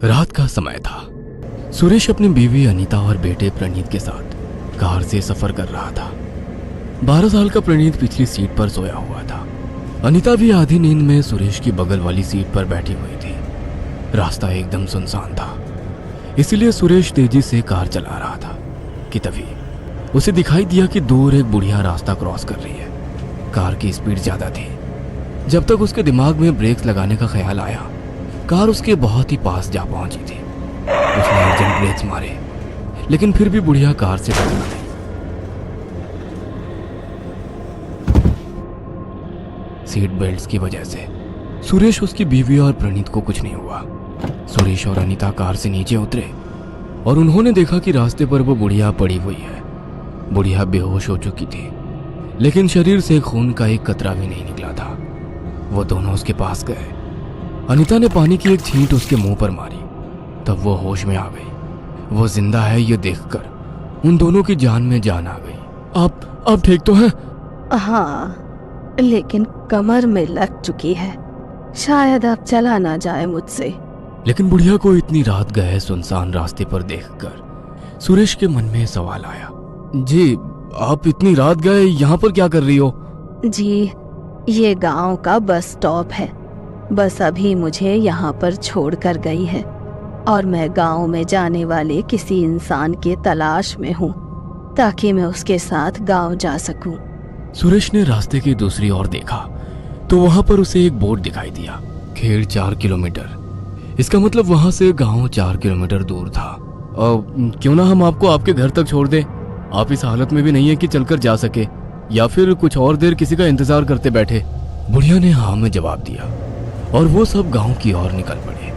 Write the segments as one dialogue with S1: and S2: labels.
S1: रात का समय था। सुरेश अपनी बीवी अनीता और बेटे प्रणीत के साथ कार से सफर कर रहा था। 12 साल का प्रणीत पिछली सीट पर सोया हुआ था। अनीता भी आधी नींद में सुरेश की बगल वाली सीट पर बैठी हुई थी। रास्ता एकदम सुनसान था, इसीलिए सुरेश तेजी से कार चला रहा था कि तभी उसे दिखाई दिया कि दूर एक बुढ़िया रास्ता क्रॉस कर रही है। कार की स्पीड ज्यादा थी। जब तक उसके दिमाग में ब्रेक्स लगाने का ख्याल आया, कार उसके बहुत ही पास जा पहुंची थी। उसने अर्जेंट ब्रेक्स मारे, लेकिन फिर भी बुढ़िया कार से टकरा गई। सीट बेल्ट्स की वजह से सुरेश, उसकी बीवी और प्रणीत को कुछ नहीं हुआ। सुरेश और अनीता कार से नीचे उतरे और उन्होंने देखा कि रास्ते पर वो बुढ़िया पड़ी हुई है। बुढ़िया बेहोश हो चुकी थी, लेकिन शरीर से खून का एक कतरा भी नहीं निकला था। वो दोनों उसके पास गए। अनीता ने पानी की एक छींट उसके मुंह पर मारी, तब वो होश में आ गई। वो जिंदा है ये देखकर उन दोनों की जान में जान आ गई। आप ठीक तो हैं?
S2: हाँ, लेकिन कमर में लग चुकी है, शायद अब चला ना जाए मुझसे।
S1: लेकिन बुढ़िया को इतनी रात गए सुनसान रास्ते पर देखकर सुरेश के मन में सवाल आया। जी, आप इतनी रात गए यहाँ पर क्या कर रही हो?
S2: जी, ये गांव का बस स्टॉप है। बस अभी मुझे यहाँ पर छोड़ कर गई है और मैं गांव में जाने वाले किसी इंसान की तलाश में हूँ, ताकि मैं उसके साथ गांव जा सकूं।
S1: सुरेश ने रास्ते की दूसरी ओर देखा तो वहां पर उसे एक बोर्ड दिखाई दिया, खेड़ 4 किलोमीटर। इसका मतलब वहां से गांव 4 किलोमीटर दूर था। क्यों ना हम आपको आपके घर तक छोड़ दें? आप इस हालत में भी नहीं है कि चलकर जा सके, या फिर कुछ और देर किसी का इंतजार करते बैठे? बुढ़िया ने हाँ में जवाब दिया और वो सब गांव की ओर निकल पड़े।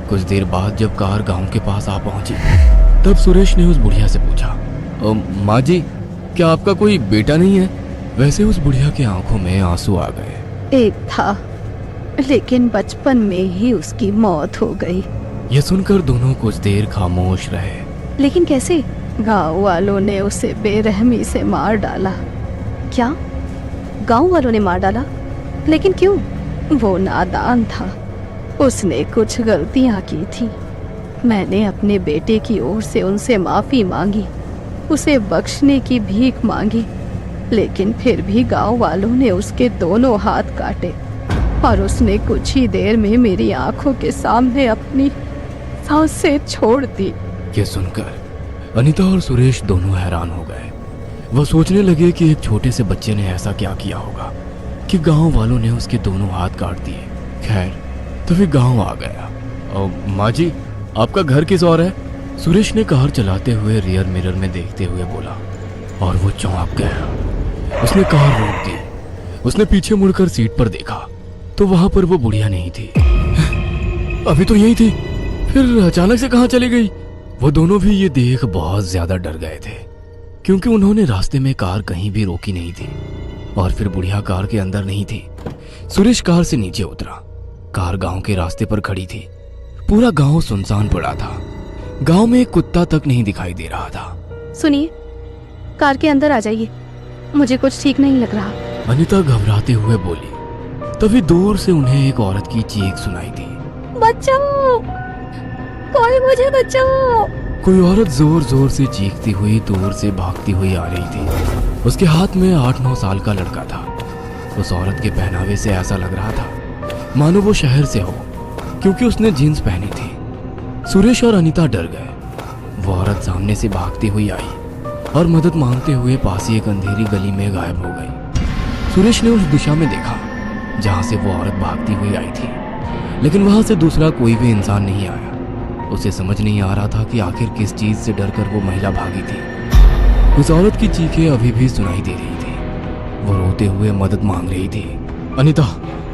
S1: कुछ देर बाद जब कार गांव के पास आ पहुंची, तब सुरेश ने उस बुढ़िया से पूछा, माँ जी, क्या आपका कोई बेटा नहीं है? वैसे उस बुढ़िया की आंखों में आंसू आ गए।
S2: एक था, लेकिन बचपन में ही उसकी मौत हो गई।
S1: ये सुनकर दोनों कुछ देर खामोश रहे।
S2: लेकिन कैसे? गांव वालों ने उसे बेरहमी से मार डाला। क्या? गांव वालों ने मार डाला? लेकिन क्यों? वो नादान था, उसने कुछ गलतियां की थी। मैंने अपने बेटे की ओर से उनसे माफी मांगी, उसे बख्शने की भीख मांगी, लेकिन फिर भी गांव वालों ने उसके दोनों हाथ काटे और उसने कुछ ही देर में मेरी आंखों के सामने अपनी सांसें छोड़ दी।
S1: ये सुनकर अनीता और सुरेश दोनों हैरान हो गए। वो सोचने लगे कि एक छोटे से बच्चे ने ऐसा क्या किया होगा कि गांव वालों ने उसके दोनों हाथ काट दिए। खैर, तभी गांव आ गया। माँ जी, आपका घर किस ओर है? सुरेश ने कार चलाते हुए रियर मिरर में देखते हुए बोला और वो चौंक गया। उसने कार रोक दी। उसने पीछे मुड़कर सीट पर देखा तो वहां पर वो बुढ़िया नहीं थी। अभी तो यही थी, फिर अचानक से कहां चली गई? वो दोनों भी ये देख बहुत ज्यादा डर गए थे, क्योंकि उन्होंने रास्ते में कार कहीं भी रोकी नहीं थी और फिर बुढ़िया कार के अंदर नहीं थी। सुरेश कार से नीचे उतरा। कार गांव के रास्ते पर खड़ी थी। पूरा गांव सुनसान पड़ा था। गांव में एक कुत्ता तक नहीं दिखाई दे रहा था।
S2: सुनिए, कार के अंदर आ जाइए, मुझे कुछ ठीक नहीं लग रहा।
S1: अनीता घबराते हुए बोली। तभी दूर से उन्हें एक औरत की चीख सुनाई दी।
S2: बचाओ, कोई मुझे बचाओ।
S1: कोई औरत जोर जोर से चीखती हुई दूर से भागती हुई आ रही थी। उसके हाथ में 8-9 साल का लड़का था। उस औरत के पहनावे से ऐसा लग रहा था मानो वो शहर से हो, क्योंकि उसने जीन्स पहनी थी। सुरेश और अनीता डर गए। वो औरत सामने से भागती हुई आई और मदद मांगते हुए पास ही एक अंधेरी गली में गायब हो गई। सुरेश ने उस दिशा में देखा जहां से वो औरत भागती हुई आई थी, लेकिन वहां से दूसरा कोई भी इंसान नहीं आया। उसे समझ नहीं आ रहा था कि आखिर किस चीज से डरकर वो महिला भागी थी। उस औरत की चीखें अभी भी सुनाई दे रही थी। वो रोते हुए मदद मांग रही थी। अनीता,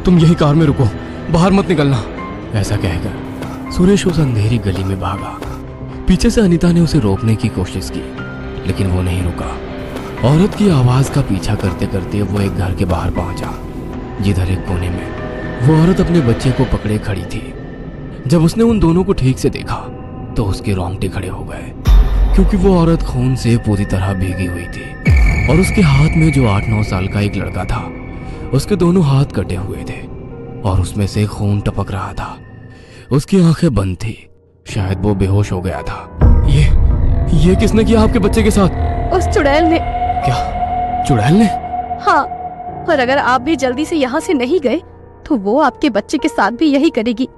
S1: तुम यही कार में रुको, बाहर मत निकलना। ऐसा कहकर सुरेश उस अंधेरी गली में भागा। पीछे से अनीता ने उसे रोकने की कोशिश की, लेकिन वो नहीं रुका। औरत की आवाज का पीछा करते करते वो एक घर के बाहर पहुंचा, जिधर एक कोने में वो औरत अपने बच्चे को पकड़े खड़ी थी। जब उसने उन दोनों को ठीक से देखा तो उसके रोंगटे खड़े हो गए, क्योंकि वो औरत खून से पूरी तरह भीगी हुई थी और उसके हाथ में जो 8-9 साल का एक लड़का था, उसके दोनों हाथ कटे हुए थे और उसमें से खून टपक रहा था। उसकी आंखें बंद थी शायद वो बेहोश हो गया था। ये किसने किया आपके बच्चे के साथ?
S2: उस चुड़ैल ने।
S1: क्या चुड़ैल ने?
S2: हाँ, और अगर आप भी जल्दी से यहाँ से नहीं गए तो वो आपके बच्चे के साथ भी यही करेगी।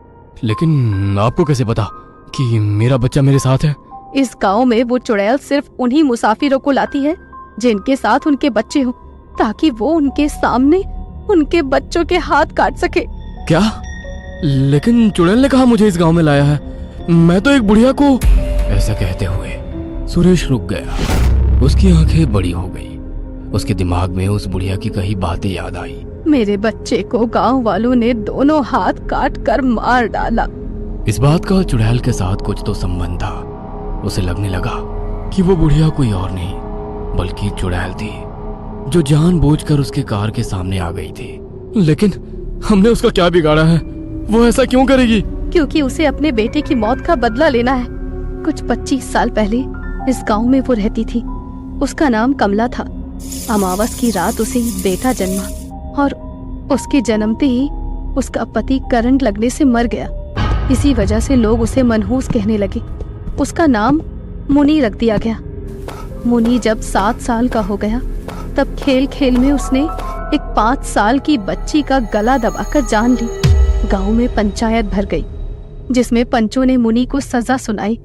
S1: लेकिन आपको कैसे पता कि मेरा बच्चा मेरे साथ है?
S2: इस गांव में वो चुड़ैल सिर्फ उन्हीं मुसाफिरों को लाती है जिनके साथ उनके बच्चे हों, ताकि वो उनके सामने उनके बच्चों के हाथ काट सके।
S1: क्या? लेकिन चुड़ैल ने कहा मुझे इस गांव में लाया है, मैं तो एक बुढ़िया को। ऐसा कहते हुए सुरेश रुक गया। उसकी आंखें बड़ी हो गई। उसके दिमाग में उस बुढ़िया की कही बातें याद आई।
S2: मेरे बच्चे को गांव वालों ने दोनों हाथ काट कर मार डाला।
S1: इस बात का चुड़ैल के साथ कुछ तो संबंध था। उसे लगने लगा कि वो बुढ़िया कोई और नहीं बल्कि चुड़ैल थी, जो जानबूझकर उसके कार के सामने आ गई थी। लेकिन हमने उसका क्या बिगाड़ा है? वो ऐसा क्यों करेगी?
S2: क्योंकि उसे अपने बेटे की मौत का बदला लेना है। कुछ 25 साल पहले इस गांव में वो रहती थी। उसका नाम कमला था। अमावस की रात उसे बेटा जन्मा और उसके जन्मते ही उसका पति करंट लगने से मर गया। इसी वजह से लोग उसे मनहूस कहने लगे। उसका नाम मुनी रख दिया गया। मुनी जब 7 साल का हो गया तब खेल खेल में उसने एक 5 साल की बच्ची का गला दबाकर जान ली। गांव में पंचायत भर गई, जिसमें पंचों ने मुनी को सजा सुनाई,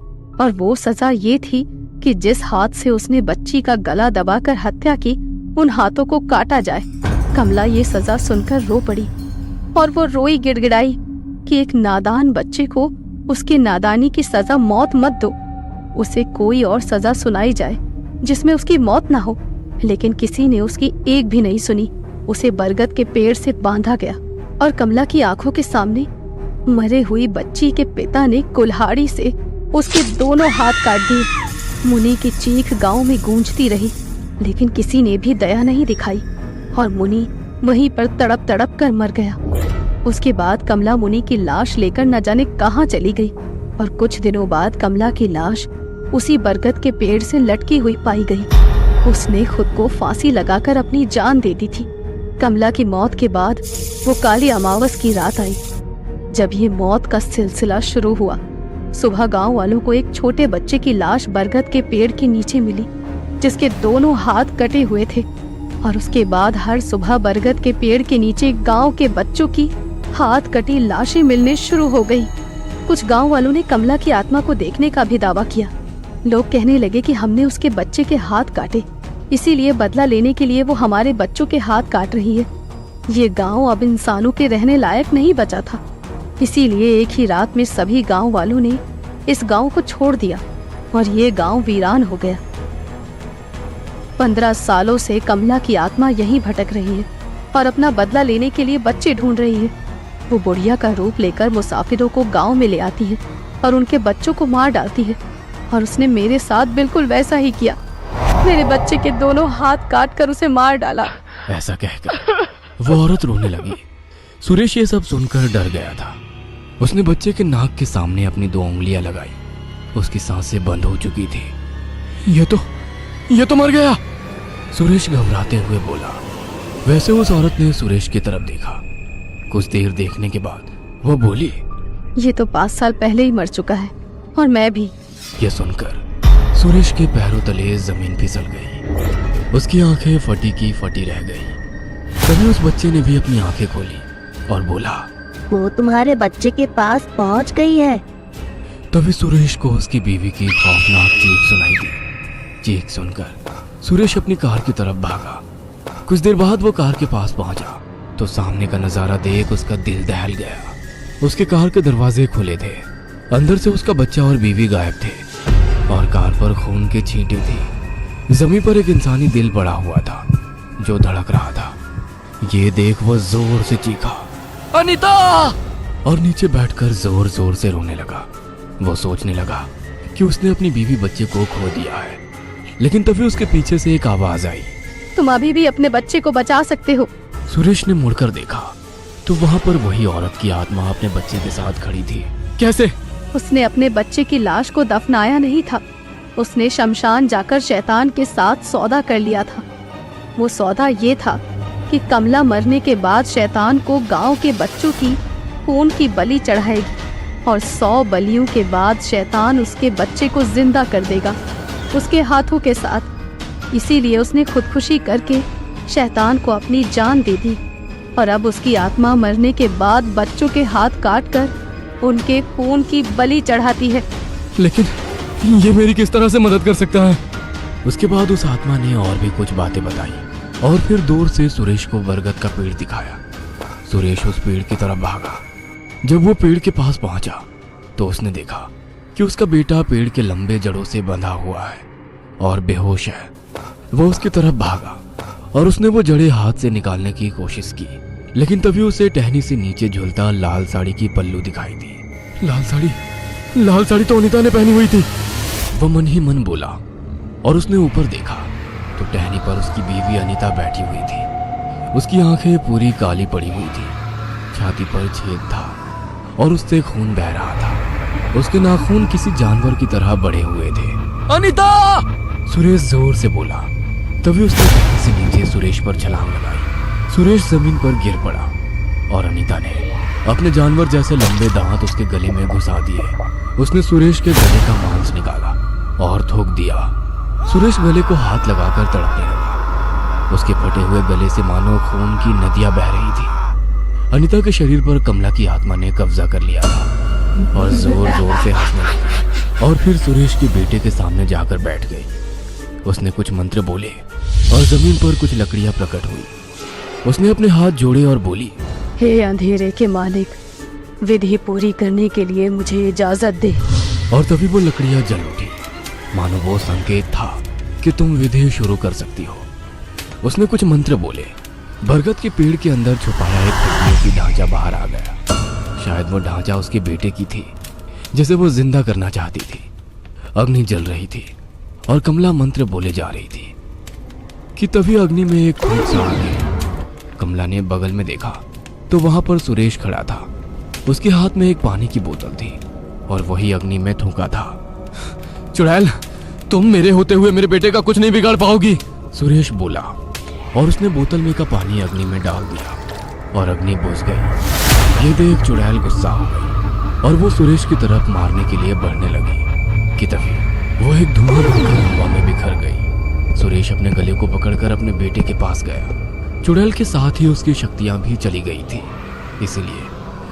S2: और वो सजा ये थी कि जिस हाथ से उसने बच्ची का गला दबाकर हत्या की, उन हाथों को काटा जाए। कमला ये सजा सुनकर रो पड़ी और वो रोई गिड़गिड़ाई कि एक नादान बच्चे को उसकी नादानी की सजा मौत मत दो, उसे कोई और सजा सुनाई जाए जिसमें उसकी मौत ना हो। लेकिन किसी ने उसकी एक भी नहीं सुनी। उसे बरगद के पेड़ से बांधा गया और कमला की आंखों के सामने मरे हुई बच्ची के पिता ने कुल्हाड़ी से उसके दोनों हाथ काट दिए। मुनि की चीख गांव में गूंजती रही, लेकिन किसी ने भी दया नहीं दिखाई और मुनि वहीं पर तड़प तड़प कर मर गया। उसके बाद कमला मुनि की लाश लेकर न जाने कहां चली गई और कुछ दिनों बाद कमला की लाश उसी बरगद के पेड़ से लटकी हुई पाई गई। उसने खुद को फांसी लगाकर अपनी जान दे दी थी। कमला की मौत के बाद वो काली अमावस की रात आई, जब ये मौत का सिलसिला शुरू हुआ। सुबह गांव वालों को एक छोटे बच्चे की लाश बरगद के पेड़ के नीचे मिली, जिसके दोनों हाथ कटे हुए थे। और उसके बाद हर सुबह बरगद के पेड़ के नीचे गांव के बच्चों की हाथ कटी लाशें मिलने शुरू हो गई। कुछ गांव वालों ने कमला की आत्मा को देखने का भी दावा किया। लोग कहने लगे कि हमने उसके बच्चे के हाथ काटे, इसीलिए बदला लेने के लिए वो हमारे बच्चों के हाथ काट रही है। ये गांव अब इंसानों के रहने लायक नहीं बचा था, इसीलिए एक ही रात में सभी गांव वालों ने इस गांव को छोड़ दिया और ये गांव वीरान हो गया। 15 सालों से कमला की आत्मा यहीं भटक रही है और अपना बदला लेने के लिए बच्चे ढूंढ रही है। वो बुढ़िया का रूप लेकर मुसाफिरों को गांव में ले आती है और उनके बच्चों को मार डालती है। और उसने मेरे साथ बिल्कुल वैसा ही किया। मेरे बच्चे के दोनों हाथ काट कर उसे मार डाला।
S1: ऐसा कहकर वो औरत रोने लगी। सुरेश ये सब सुनकर डर गया था। उसने बच्चे के नाक के सामने अपनी 2 उंगलियां लगाई। उसकी सांसें बंद हो चुकी थी। ये तो मर गया, सुरेश घबराते हुए बोला। वैसे उस औरत ने सुरेश की तरफ देखा। कुछ देर देखने के बाद वो बोली,
S2: ये तो 5 साल पहले ही मर चुका है और मैं भी।
S1: ये सुनकर सुरेश के पैरों तले जमीन फिसल गई। उसकी आंखें फटी की फटी रह गई। तभी उस बच्चे ने भी अपनी आंखें खोली और बोला,
S3: वो तुम्हारे बच्चे के पास पहुंच गई है।
S1: तभी सुरेश को उसकी बीवी की खौफनाक चीख सुनाई दी। चीख सुनकर सुरेश अपनी कार की तरफ भागा। कुछ देर बाद वो कार के पास पहुंचा तो सामने का नजारा देख उसका दिल दहल गया। उसके कार के दरवाजे खुले थे। अंदर से उसका बच्चा और बीवी गायब थे और कार पर खून के छींटे थी। जमीन पर एक इंसानी दिल पड़ा हुआ था जो धड़क रहा था। ये देख वो जोर से चीखा, अनीता! और नीचे बैठकर जोर जोर से रोने लगा। वो सोचने लगा कि उसने अपनी बीवी बच्चे को खो दिया है। लेकिन तभी उसके पीछे से एक आवाज आई,
S2: तुम अभी भी अपने बच्चे को बचा सकते हो।
S1: सुरेश ने मुड़कर देखा तो वहां पर वही औरत की आत्मा अपने बच्चे के साथ खड़ी थी। कैसे?
S2: उसने अपने बच्चे की लाश को दफनाया नहीं था। उसने शमशान जाकर शैतान के साथ सौदा कर लिया था। वो सौदा ये था कि कमला मरने के बाद शैतान को गांव के बच्चों की खून की बलि चढ़ाएगी और 100 बलियों के बाद शैतान उसके बच्चे को जिंदा कर देगा उसके हाथों के साथ। इसीलिए उसने खुदकुशी करके शैतान को अपनी जान दे दी और अब उसकी आत्मा मरने के बाद बच्चों के हाथ काटकर उनके खून की बलि चढ़ाती है।
S1: लेकिन ये मेरी किस तरह से मदद कर सकता है? उसके बाद उस आत्मा ने और भी कुछ बातें बताई और फिर दूर से सुरेश को बरगद का पेड़ दिखाया। सुरेश उस पेड़ की तरफ भागा। जब वो पेड़ के पास पहुंचा तो उसने देखा कि उसका बेटा पेड़ के लंबे जड़ों से बंधा हुआ है और बेहोश है। वो उसकी तरफ भागा और उसने वो जड़ें हाथ से निकालने की कोशिश की, लेकिन तभी उसे टहनी से नीचे झूलता लाल साड़ी की पल्लू दिखाई दी। लाल साड़ी तो अनीता ने पहनी हुई थी, वो मन ही मन बोला और उसने ऊपर देखा तो टहनी पर उसकी बीवी अनीता बैठी हुई थी। उसकी आंखें पूरी काली पड़ी हुई थी, छाती पर छेद था और उससे खून बह रहा था। उसके नाखून किसी जानवर की तरह बड़े हुए थे। अनीता! सुरेश जोर से बोला। तभी उसने टहनी से नीचे सुरेश पर छलांग लगाई। सुरेश जमीन पर गिर पड़ा और अनीता ने अपने जानवर जैसे लंबे दांत उसके गले में घुसा दिए। उसने सुरेश के गले का मांस निकाला और थूक दिया। सुरेश गले को हाथ लगाकर तड़पने लगा। उसके फटे हुए गले से मानो खून की नदियां बह रही थी। अनीता के शरीर पर कमला की आत्मा ने कब्जा कर लिया था और जोर जोर से हंसने लगी और फिर सुरेश के बेटे के सामने जाकर बैठ गई। उसने कुछ मंत्र बोले और जमीन पर कुछ लकड़ियां प्रकट हुई। उसने अपने हाथ जोड़े और बोली,
S2: हे अंधेरे के मालिक, विधि पूरी करने के लिए मुझे इजाजत दे।
S1: और तभी वो लकड़ियां जल उठी, मानो वो संकेत था कि तुम विधि शुरू कर सकती हो। उसने कुछ मंत्र बोले। बरगद के पेड़ के अंदर छुपाया एक हड्डियों की ढांचा बाहर आ गया। शायद वो ढांचा उसके बेटे की थी, जिसे वो जिंदा करना चाहती थी। अग्नि जल रही थी और कमला मंत्र बोले जा रही थी कि तभी अग्नि में एक फूंक सा आ गई। कमला ने बगल में देखा तो वहां पर सुरेश खड़ा था। उसके हाथ में एक पानी की बोतल थी और वही अग्नि में थूका था। चुड़ैल, तुम मेरे होते हुए मेरे बेटे का कुछ नहीं बिगाड़ पाओगी, सुरेश बोला और उसने बोतल में का पानी अग्नि में डाल दिया और अग्नि बुझ गई। ये देख चुड़ैल गुस्सा हो गई और वो सुरेश की तरफ मारने के लिए बढ़ने लगी कि तभी वो एक धुआं बनकर हवा में बिखर गई। सुरेश अपने गले को पकड़कर अपने बेटे के पास गया। चुड़ैल के साथ ही उसकी शक्तियां भी चली गई थी, इसीलिए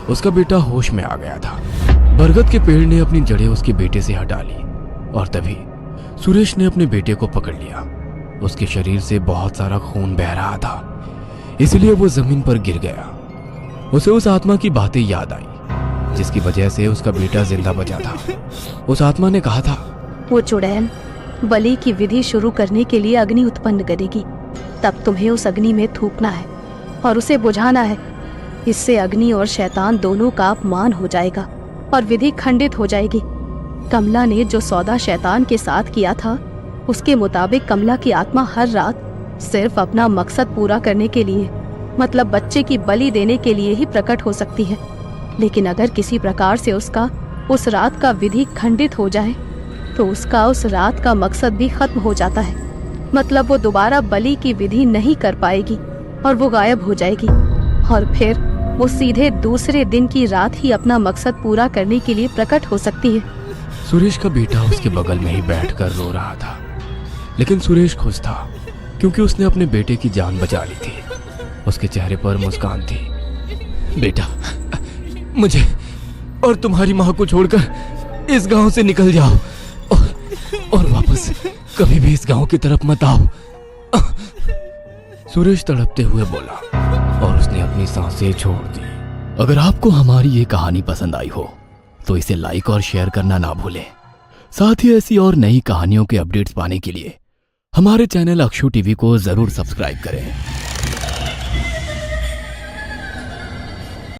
S1: उसका बेटा होश में आ गया था। बरगद के पेड़ ने अपनी जड़ें उसके बेटे से हटा ली और तभी सुरेश ने अपने बेटे को पकड़ लिया। उसके शरीर से बहुत सारा खून बह रहा था, इसलिए वो जमीन पर गिर गया। उसे उस आत्मा की बातें याद आई जिसकी वजह से उसका बेटा जिंदा बचा था। उस आत्मा ने कहा था,
S2: वो चुड़ैल बलि की विधि शुरू करने के लिए अग्नि उत्पन्न करेगी, तब तुम्हें उस अग्नि में थूकना है और उसे बुझाना है। इससे अग्नि और शैतान दोनों का अपमान हो जाएगा और विधि खंडित हो जाएगी। कमला ने जो सौदा शैतान के साथ किया था, उसके मुताबिक कमला की आत्मा हर रात सिर्फ अपना मकसद पूरा करने के लिए, मतलब बच्चे की बलि देने के लिए ही प्रकट हो सकती है। लेकिन अगर किसी प्रकार से उसका उस रात का विधि खंडित हो जाए तो उसका उस रात का मकसद भी खत्म हो जाता है। मतलब वो दोबारा बलि की विधि नहीं कर पाएगी और वो गायब हो जाएगी और फिर वो सीधे दूसरे दिन की रात ही अपना मकसद पूरा करने के लिए प्रकट हो सकती है।
S1: सुरेश का बेटा उसके बगल में ही बैठकर रो रहा था, लेकिन सुरेश खुश था क्योंकि उसने अपने बेटे की जान बचा ली थी। उसके चेहरे पर मुस्कान थी। बेटा, मुझे और तुम्हारी माँ को छोड़कर इस गांव से निकल जाओ और वापस कभी भी इस गांव की तरफ मत आओ, सुरेश तड़पते हुए बोला और उसने अपनी सांसें छोड़ दी। अगर आपको हमारी ये कहानी पसंद आई हो तो इसे लाइक और शेयर करना ना भूलें। साथ ही ऐसी और नई कहानियों के अपडेट्स पाने के लिए हमारे चैनल अक्षु टीवी को जरूर सब्सक्राइब करें।